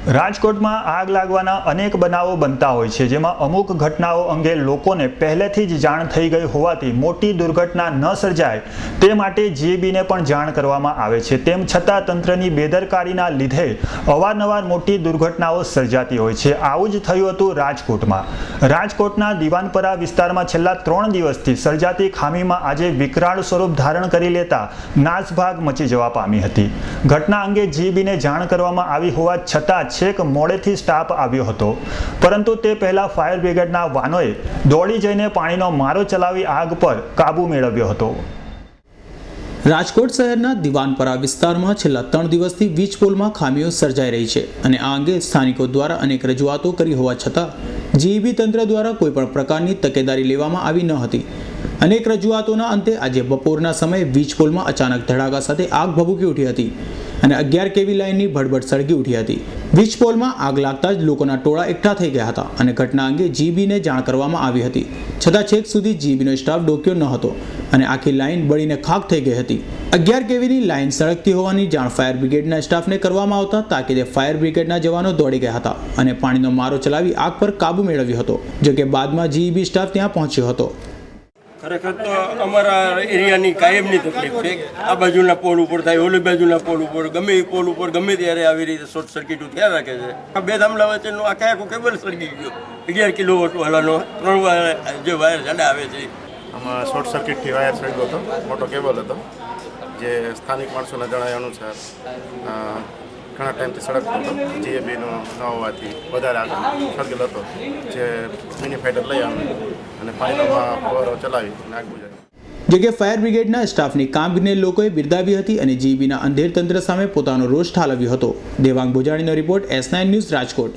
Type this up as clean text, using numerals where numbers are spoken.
રાજકોટમાં આગ લાગવાના અનેક બનાવો બનતા હોય છે, જેમાં અમુક ઘટનાઓ અંગે લોકોને પહેલેથી જ જાણ થઈ ગઈ હોવાથી મોટી દુર્ઘટના ન સર્જાય તે માટે જીએબીને પણ જાણ કરવામાં આવે છે। તેમ છતાં તંત્રની બેદરકારીના લીધે અવારનવાર મોટી દુર્ઘટનાઓ સર્જાતી હોય છે। આવું જ થયું હતું રાજકોટના દીવાનપરા વિસ્તારમાં છેલ્લા 3 દિવસથી સર્જાતી ખામીમાં આજે વિકરાળ સ્વરૂપ ધારણ કરી લેતા નાસભાગ મચી જવા પામી હતી। ઘટના અંગે જીએબીને જાણ કરવામાં આવી હોવા છતાં છેક મોડેથી સ્ટાફ આવ્યો હતો, પરંતુ તે પહેલા ફાયર બ્રિગેડના વાનોએ દોડી જઈને પાણીનો મારો ચલાવી આગ પર કાબુ મેળવ્યો હતો। રાજકોટ શહેરના દીવાનપરા વિસ્તારમાં છેલ્લા 3 દિવસથી વીજ પોલમાં ખામીઓ સર્જાઈ રહી છે અને આ અંગે સ્થાનિકો દ્વારા અનેક રજૂઆતો કરી હોવા છતાં જીઈબી તંત્ર દ્વારા કોઈપણ પ્રકારની તકેદારી લેવામાં આવી ન હતી। અનેક રજૂઆતોના અંતે આજે બપોરના સમયે વીજ પોલમાં અચાનક ધડાકા સાથે આગ ભભૂકી ઉઠી હતી અને 11 કેવી લાઇનની ભડભડ સળગી ઉઠી હતી। વીજ પોલમાં આગ લાગતા જ લોકોના ટોળા એકઠા થઈ ગયા હતા અને ઘટના અંગે જીઈબીને જાણ કરવામાં આવી હતી, છતાં છેક સુધી જીઈબીનો સ્ટાફ ડોક્યો ન હતો અને આખી લાઇન બળીને ખાખ થઈ ગઈ હતી। 11 કેવીની લાઇન સળગતી હોવાની જાણ ફાયર બ્રિગેડના સ્ટાફને કરવામાં આવતા તાકીદે ફાયર બ્રિગેડના જવાનો દોડી ગયા હતા અને પાણીનો મારો ચલાવી આગ પર કાબુ મેળવ્યો હતો, જો કે બાદમાં જીઈબી સ્ટાફ ત્યાં પહોંચ્યો હતો। ખરેખર તો અમારા એરિયાની કાયમની તકલીફ છે। આ બાજુના પોલ ઉપર થાય, ઓલી બાજુના પોલ ઉપર, ગમે એ પોલ ઉપર ગમે ત્યારે આવી રીતે શોર્ટ સર્કિટ થયા રાખે છે। આ બે થાંભલા વચ્ચેનું આખું કેબલ સળગી ગયો, 11 કિલોવોટ વાળાનો 3 વાયર જે વાયર જાડા આવે છે, આમાં શોર્ટ સર્કિટથી વાયર સળગ્યો હતો। મોટો કેબલ હતો જે સ્થાનિક માણસોના જણાવ્યા અનુસાર ઘણા ટાઈમથી સળગતો હતો। જીએબીનો ન હોવાથી વધારે આગળ સળગેલો હતો, જે મિની ફાઇટર લઈ આવ્યો અને પાણીમાં ફવારો ચલાવી અને આગ બુઝાવી। જો કે ફાયર બ્રિગેડના સ્ટાફની કામગીરીને લોકોએ બિરદાવી હતી અને જીઈબીના અંધેર તંત્ર સામે પોતાનો રોષ ઠાલવ્યો હતો। દેવાંગ ભુજાણીનો રિપોર્ટ, S9 ન્યૂઝ, રાજકોટ।